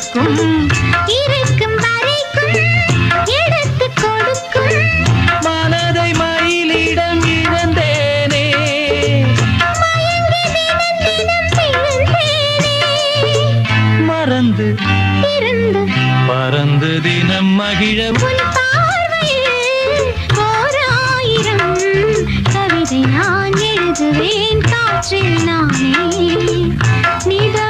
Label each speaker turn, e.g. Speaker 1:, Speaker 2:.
Speaker 1: இருக்கும்
Speaker 2: இருக்கும் வரைக்கும் எடுத்து கொடுக்கும்
Speaker 1: மனதை மயிலிடம் இழந்தேனே
Speaker 2: மயங்கி தினம் தினம் விழுந்தேனே
Speaker 1: மறந்து
Speaker 2: இருந்து
Speaker 1: பறந்து தினம் மகிழ
Speaker 2: உன் பார்வையில் ஓராயிரம் கவிதை நான் எழுதுவேன் காற்றில் நானே நிதா